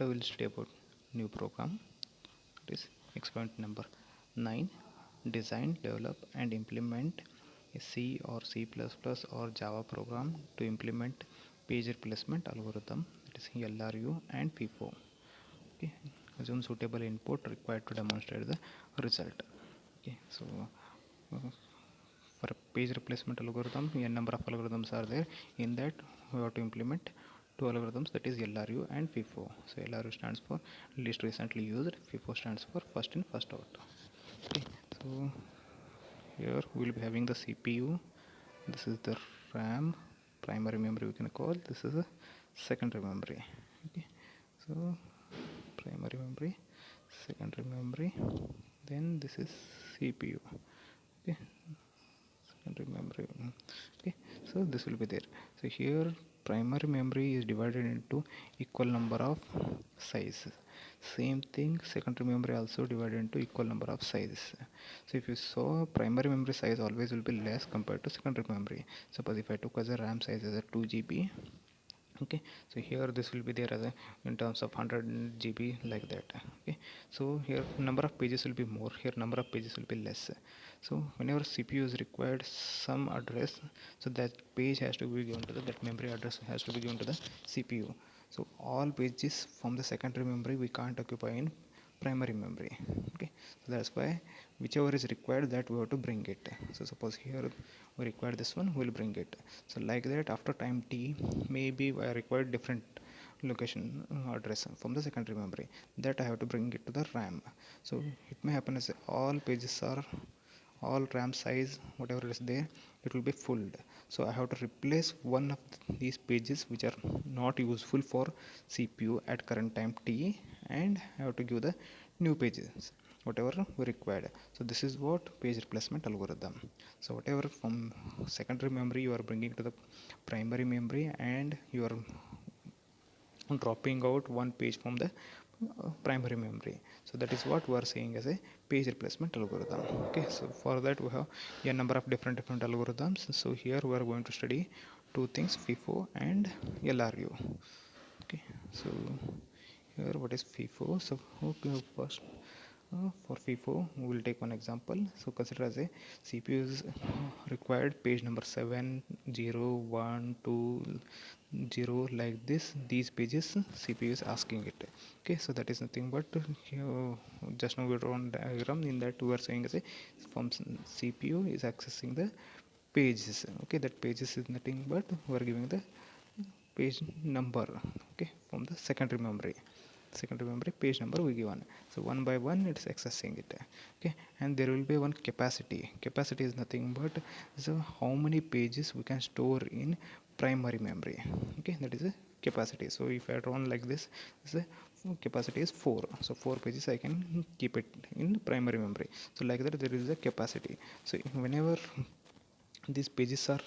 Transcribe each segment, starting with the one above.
we'll study about new program. It is experiment number 9. Design, develop and implement a C or C++ or Java program to implement page replacement algorithm, that is LRU and FIFO. Okay, assume suitable input required to demonstrate the result. Okay, so for a page replacement algorithm, a number of algorithms are there. In that, we have to implement two algorithms, that is LRU and FIFO. So LRU stands for least recently used, FIFO stands for first in first out. Okay, so here we will be having the CPU. This is the RAM, primary memory we can call. This is a secondary memory. Okay, so primary memory, secondary memory, then this is CPU. Okay, secondary memory. Okay, so this will be there. So here primary memory is divided into equal number of sizes. Same thing, secondary memory also divided into equal number of sizes. So if you saw, primary memory size always will be less compared to secondary memory. Suppose if I took as a RAM size as a 2 GB, okay, so here this will be there as a in terms of 100 GB, like that. Okay, so here number of pages will be more, here number of pages will be less. So whenever CPU is required some address, so that page has to be given to that memory address has to be given to the CPU. So all pages from the secondary memory we can't occupy in primary memory. Okay, so that's why whichever is required, that we have to bring it. So suppose here we require this one, we'll bring it. So like that, after time t, maybe I require different location address from the secondary memory, that I have to bring it to the RAM. So it may happen as all pages are, all RAM size whatever is there, it will be full. So I have to replace one of these pages which are not useful for CPU at current time t, and I have to give the new pages whatever we required. So this is what page replacement algorithm. So whatever from secondary memory you are bringing to the primary memory, and you are dropping out one page from the primary memory. So that is what we are saying as a page replacement algorithm. Okay, so for that we have a number of different algorithms. So here we are going to study two things, FIFO and LRU. Okay, so here what is FIFO? So okay, first for FIFO we will take one example. So consider as a CPU is required page number 7, 0, 1, 2, 0, like this. These pages CPU is asking it. Okay, so that is nothing but just now we drawn diagram. In that we are saying as a from CPU is accessing the pages. Okay, that pages is nothing but we are giving the page number, okay, from the secondary memory page number we given. So one by one it's accessing it. Okay, and there will be one capacity is nothing but so how many pages we can store in primary memory. Okay, that is a capacity. So if I drawn like this, the capacity is 4, so 4 pages I can keep it in primary memory. So like that there is a capacity. So whenever these pages are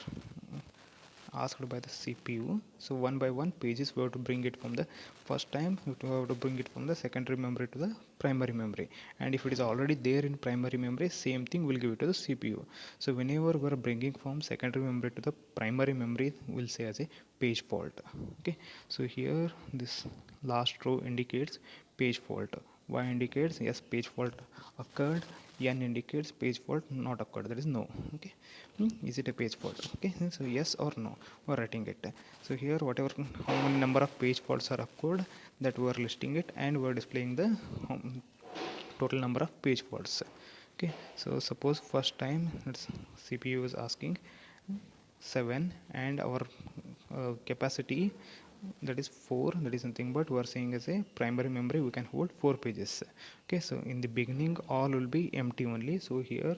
asked by the CPU, so one by one pages we have to bring it from the first time, we have to bring it from the secondary memory to the primary memory, and if it is already there in primary memory, same thing will give it to the CPU. So whenever we are bringing from secondary memory to the primary memory, we'll say as a page fault. Okay, so here this last row indicates page fault, y indicates yes page fault occurred, n indicates page fault not occurred, that is no. Okay, is it a page fault? Okay, so yes or no we are writing it. So here whatever how many number of page faults are occurred, that we are listing it, and we are displaying the total number of page faults. Okay, so suppose first time it's CPU is asking 7, and our capacity that is 4, that is nothing but we are saying as a primary memory we can hold 4 pages. Okay, so in the beginning all will be empty only. So here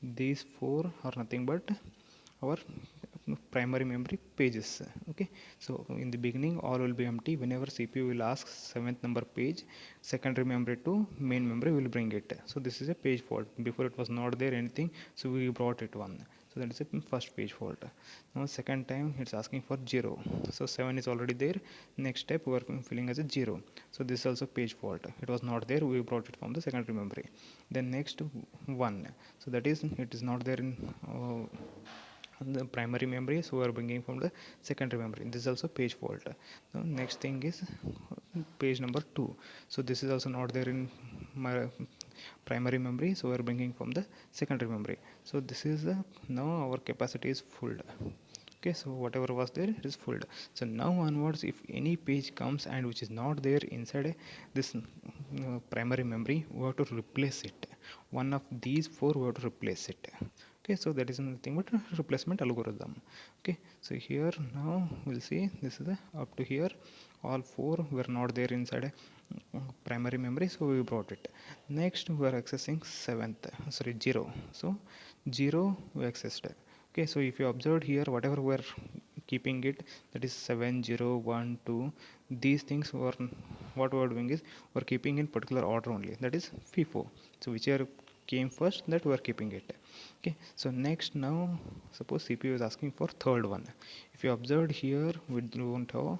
these 4 are nothing but our primary memory pages. Okay, so in the beginning all will be empty. Whenever CPU will ask 7th number page, secondary memory to main memory will bring it. So this is a page fault. Before it was not there anything, so we brought it one. So that is a first page fault. Now second time it's asking for 0, so 7 is already there. Next step we are filling as a 0, so this is also page fault. It was not there, we brought it from the secondary memory. Then next 1, so that is it is not there in the primary memory, so we are bringing from the secondary memory. This is also page fault. Now next thing is page number 2. So this is also not there in my primary memory, so we are bringing from the secondary memory. So this is now our capacity is full. Okay, so whatever was there is full. So now onwards, if any page comes and which is not there inside this primary memory, we have to replace it. One of these four we have to replace it. Okay, so that is nothing but a replacement algorithm. Okay, so here now we'll see this is up to here all four were not there inside primary memory, so we brought it. Next we are accessing 7th, sorry 0. So 0 we accessed. Okay, so if you observed here, whatever we are keeping it, that is 7 0 1 2, these things were what we are doing is we are keeping in particular order only, that is FIFO. So whichever came first, that we are keeping it. Okay, so next now suppose CPU is asking for third one. If you observed here, we don't have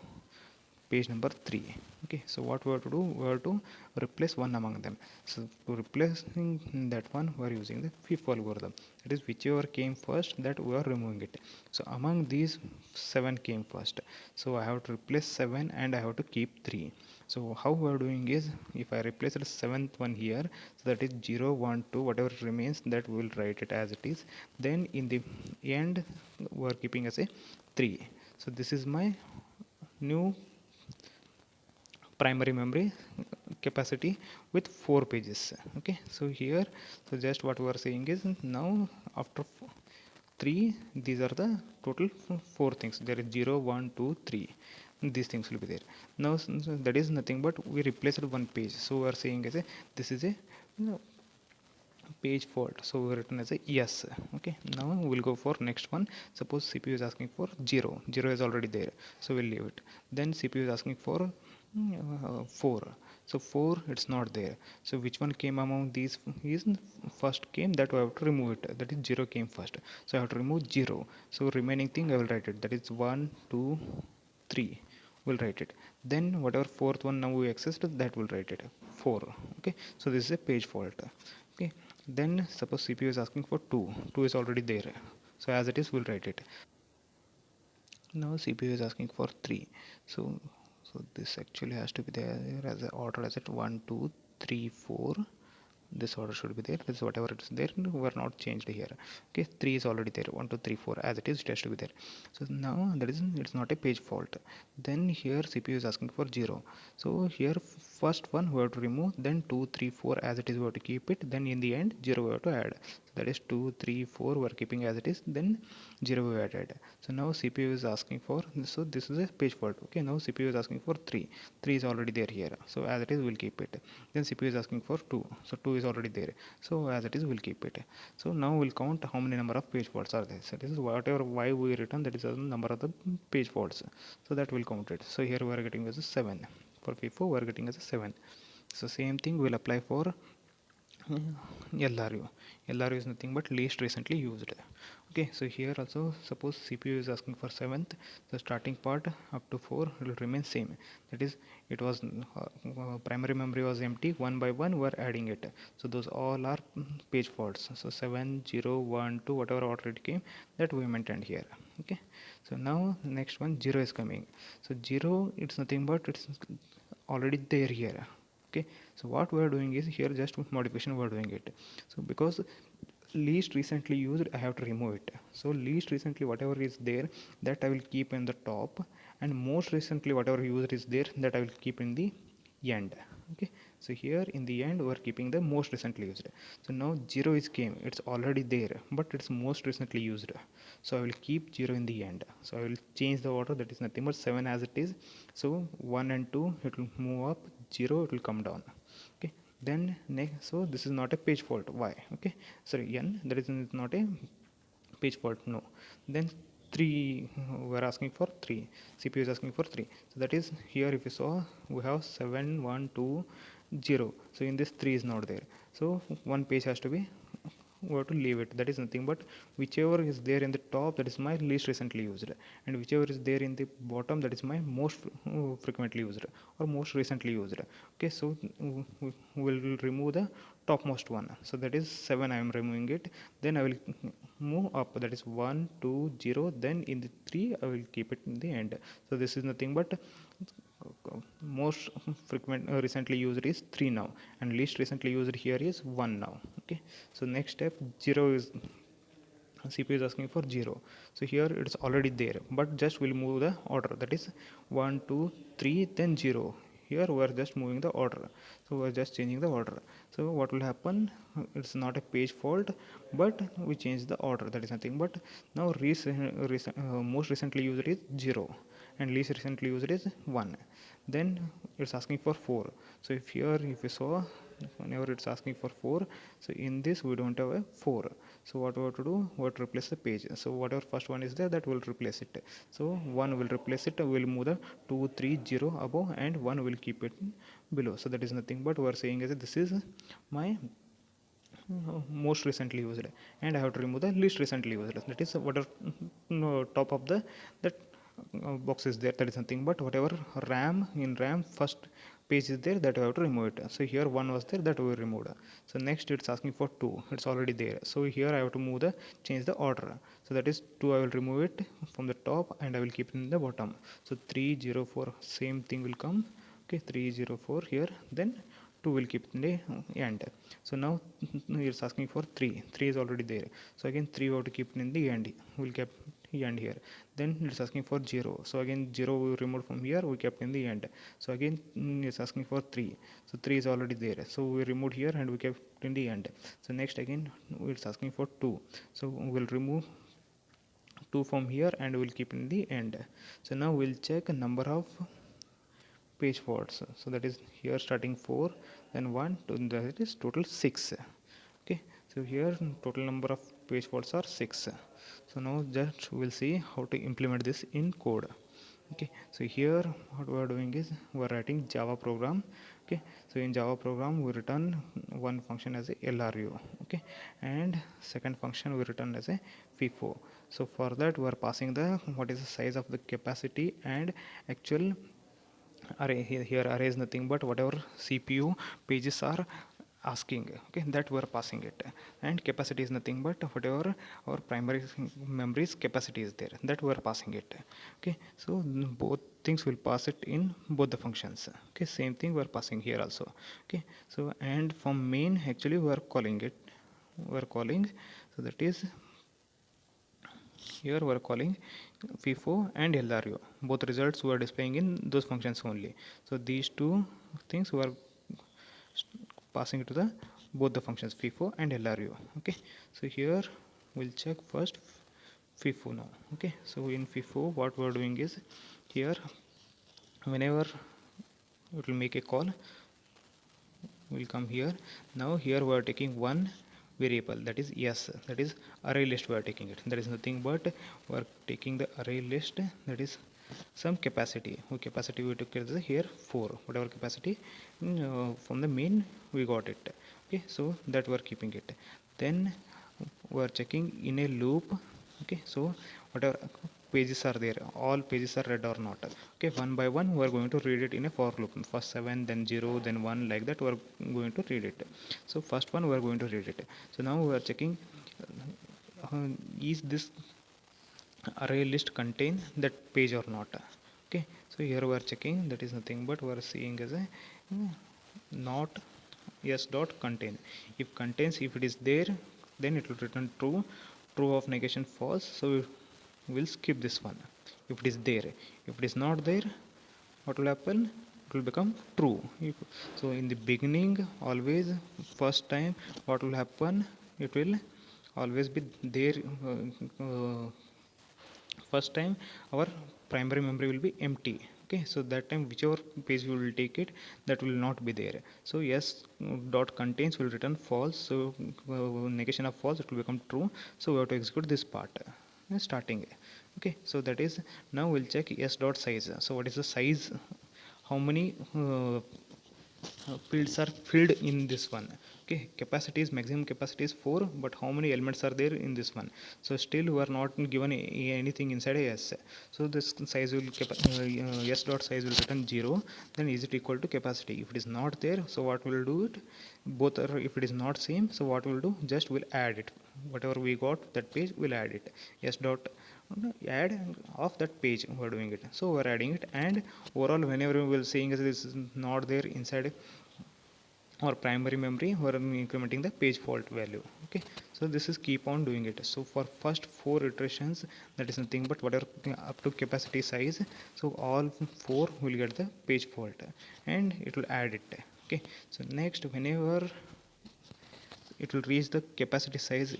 page number 3. Okay, so what we have to do, we have to replace one among them. So to replacing that one, we are using the FIFO algorithm, that is whichever came first, that we are removing it. So among these 7 came first, so I have to replace 7 and I have to keep 3. So how we are doing is, if I replace the 7th one here, so that is 0 1 2, whatever remains, that we will write it as it is. Then in the end we are keeping as a 3. So this is my new primary memory capacity with 4 pages. Okay, so here, so just what we are saying is, now after 3, these are the total 4 things. There is 0 1 2 3, these things will be there. Now so that is nothing but we replaced one page, so we are saying as a this is a page fault, so we written as a yes. Okay, now we'll go for next one. Suppose CPU is asking for 0. 0 is already there, so we'll leave it. Then CPU is asking for 4. So 4, it's not there, so which one came among these is first came, that we have to remove it, that is 0 came first, so I have to remove 0. So remaining thing I will write it, that is 1 2 3, we'll write it. Then whatever fourth one now we accessed, that will write it 4. Okay, so this is a page fault. Okay, then suppose CPU is asking for 2. 2 is already there, so as it is we'll write it. Now CPU is asking for 3. So this actually has to be there as a order as it 1 2 3 4. This order should be there. This is whatever it is there, we are not changed here. Okay, 3 is already there, 1 2 3 4 as it is, it has to be there. So now that is, it's not a page fault. Then here CPU is asking for 0. So here first one we have to remove, then 2 3 4 as it is we have to keep it, then in the end 0 we have to add. So that is 2 3 4 we are keeping as it is, then 0 we added. So now CPU is asking for, so this is a page fault. Okay, now CPU is asking for 3. 3 is already there here, so as it is we'll keep it. Then CPU is asking for 2, so 2 is already there, so as it is we'll keep it. So now we'll count how many number of page faults are there. So this is whatever y we return, that is the number of the page faults, so that will count it. So here we are getting as a 7. For FIFO we are getting as a 7. So same thing will apply for LRU. LRU is nothing but least recently used. Okay, so here also suppose CPU is asking for 7th, the starting part up to 4 will remain same. That is, it was primary memory was empty, one by one we are adding it. So those all are page faults. So 7 0 1 2, whatever order it came, that we maintained here. Okay, so now next one 0 is coming. So 0, it's nothing but it's already there here. Okay, so what we are doing is here just modification we are doing it. So because least recently used, I have to remove it. So least recently whatever is there, that I will keep in the top, and most recently whatever used is there, that I will keep in the end. Okay, so here in the end we are keeping the most recently used. So now 0 is came, it's already there, but it's most recently used, so I will keep 0 in the end. So I will change the order, that is nothing but 7 as it is. So 1 and 2 it will move up, 0 it will come down. Okay, then next, so this is not a page fault, y. Okay, sorry, n, that is not a page fault, no. Then 3, we are asking for 3, CPU is asking for 3. So that is, here if you saw, we have 7 1 2 0. So in this 3 is not there, so one page has to be we have to leave it. That is nothing but whichever is there in the top, that is my least recently used, and whichever is there in the bottom, that is my most frequently used or most recently used. Okay, so we'll remove the topmost one. So that is 7, I am removing it. Then I will move up, that is 1 2 0, then in the 3 I will keep it in the end. So this is nothing but most frequent recently used is 3 now, and least recently used here is 1 now. Okay, so next step, 0 is CPU is asking for 0, so here it's already there, but just we'll move the order, that is 1 2 3 then 0. Here we are just moving the order, so we are just changing the order. So what will happen, it's not a page fault, but we change the order, that is nothing but now most recently used is 0 and least recently used is 1. Then it's asking for 4. So if you saw, whenever it's asking for 4, so in this we don't have a 4. So what we have to do, we have to replace the page. So whatever first one is there, that will replace it. So 1 will replace it, we'll move the 2 3 0 above, and 1 will keep it below. So that is nothing but we are saying is this is my most recently used, and I have to remove the least recently used. That is whatever top of the that box is there, that is nothing but whatever RAM first page is there, that I have to remove it. So here 1 was there, that we removed. So next it's asking for 2, it's already there, so here I have to move the change the order. So that is 2, I will remove it from the top and I will keep it in the bottom. So 304, same thing will come. Okay, 304 here, then 2 will keep in the end. So now it's asking for 3 is already there, so again 3 we have to keep in the end, we'll keep end here. Then it's asking for 0, so again 0 we removed from here, we kept in the end. So again it's asking for 3, so 3 is already there, so we removed here and we kept in the end. So next again it's asking for 2, so we'll remove 2 from here and we'll keep in the end. So now we'll check a number of page faults. So that is here starting 4, then 1 2, that is total 6. Okay, so here total number of page faults are 6. So now just we'll see how to implement this in code. Okay, so here what we are doing is we are writing Java program. Okay, so in Java program we return one function as a LRU. Okay, and second function we return as a FIFO. So for that we are passing the what is the size of the capacity and actual array. Here array is nothing but whatever CPU pages are asking. Okay, that we are passing it, and capacity is nothing but whatever our primary memory's capacity is there, that we are passing it. Okay, so both things will pass it in both the functions. Okay, same thing we are passing here also. Okay, so and from main actually we are calling it, we are calling, so that is here we are calling FIFO and LRU. Both results we are displaying in those functions only. So these two things we are passing to the both the functions FIFO and LRU. Okay, so here we'll check first FIFO now. Okay, so in FIFO what we are doing is here whenever it will make a call, we'll come here. Now here we are taking one variable, that is yes, that is array list we are taking it. There is nothing but we are taking the array list, that is some capacity. Capacity we took as here 4, whatever capacity from the main we got it. Okay, so that we are keeping it. Then we are checking in a loop. Okay, so whatever pages are there, all pages are read or not. Okay, one by one we are going to read it in a for loop. First 7, then 0, then 1, like that we are going to read it. So first one we are going to read it. So now we are checking is this array list contain that page or not. Okay, so here we are checking, that is nothing but we are seeing as a not yes dot contain. If contains, if it is there, then it will return true. True of negation false, so we'll skip this one if it is there. If it is not there, what will happen, it will become true. So in the beginning always first time what will happen, it will always be there. First time our primary memory will be empty. Okay, so that time whichever page we will take it, that will not be there. So yes dot contains will return false, so negation of false, it will become true. So we have to execute this part starting. Okay, so that is, now we'll check yes dot size. So what is the size, how many fields are filled in this one. Okay, capacity is maximum capacity is 4, but how many elements are there in this one? So still we are not given anything inside a s. So this size will s dot size will return 0. Then is it equal to capacity? If it is not there, so what will do it? Both are, if it is not same, so what will do? Just will add it. Whatever we got that page, will add it. S dot add of that page we're doing it. So we're adding it, and overall whenever we will seeing this is not there inside or primary memory, we're incrementing the page fault value. Okay, so this is keep on doing it. So for first 4 iterations, that is nothing but whatever up to capacity size, so all 4 will get the page fault and it will add it. Okay, so next whenever it will reach the capacity size,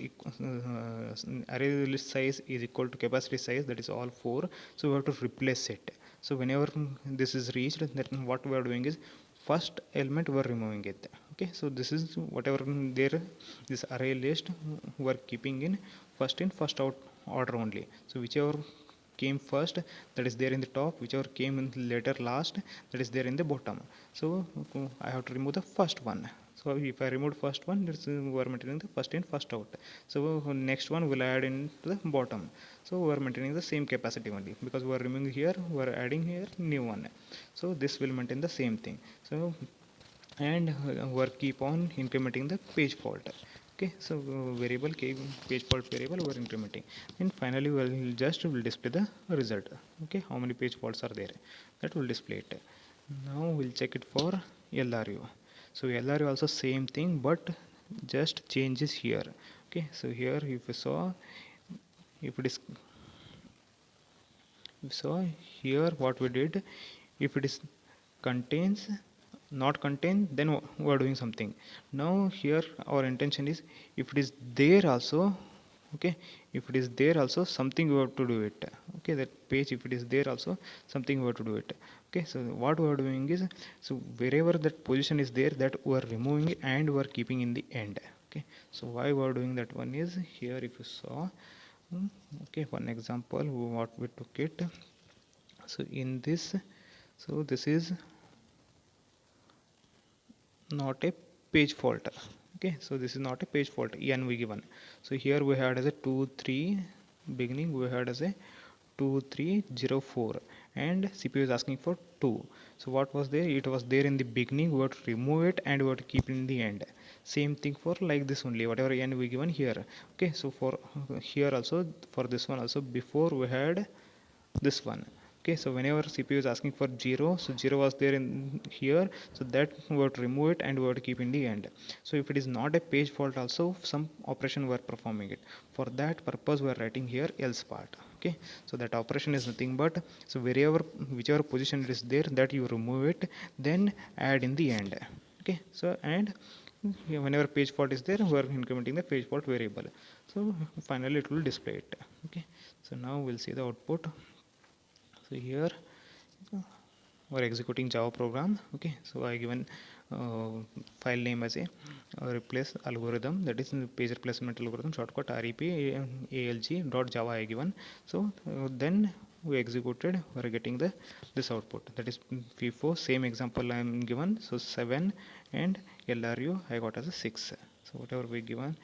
array list size is equal to capacity size, that is all 4. So we have to replace it. So whenever this is reached, then what we are doing is first element we are removing it. Okay, so this is whatever there, this array list we are keeping in first in first out order only. So whichever came first, that is there in the top, whichever came in later last, that is there in the bottom. So I have to remove the first one. So if I remove first one, that's we are maintaining the first in first out. So next one will add into the bottom. So we are maintaining the same capacity only, because we are removing here, we are adding here new one. So this will maintain the same thing. So and we are keep on incrementing the page fault. Okay, so variable page fault variable we are incrementing, and finally we will just will display the result. Okay, how many page faults are there, that will display it. Now we'll check it for LRU. So LRU also same thing, but just changes here. Okay, so here if you saw, if it is, so here what we did, if it is contains, not contain, then we are doing something. Now here our intention is, if it is there also, okay, if it is there also, something we have to do it. Okay, that page, if it is there also, something we have to do it. Okay, so what we are doing is, so wherever that position is there, that we are removing and we are keeping in the end. Okay, so why we are doing that one is, here if you saw, okay, one example what we took it. So in this, so this is not a page fault. Okay, so this is not a page fault, n we given. So here we had as a 2 3 beginning, we had as a 2304, and CPU is asking for 2. So what was there, it was there in the beginning, we have to remove it and we have to keep it in the end. Same thing for like this only, whatever n we given here. Okay, so for here also, for this one also, before we had this one. Okay, so whenever CPU is asking for 0, so 0 was there in here, so that we have to remove it and we have to keep in the end. So if it is not a page fault also, some operation we are performing it. For that purpose we are writing here else part. Okay, so that operation is nothing but, so wherever, whichever position it is there, that you remove it, then add in the end. Okay, so and whenever page fault is there, we are incrementing the page fault variable. So finally it will display it. Okay, so now we'll see the output. So here we're executing Java program. Okay, so I given file name as a replace algorithm, that is page replacement algorithm, shortcut rep alg.java I given. So then we executed, we're getting the this output, that is FIFO, same example I am given. So 7 and LRU I got as a 6. So whatever we given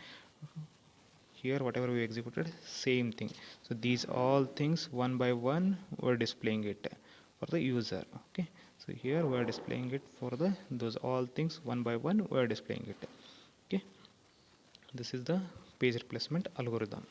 here, whatever we executed, same thing. So these all things one by one we're displaying it for the user. Okay, so here we are displaying it for the those all things one by one we are displaying it. Okay, this is the page replacement algorithm.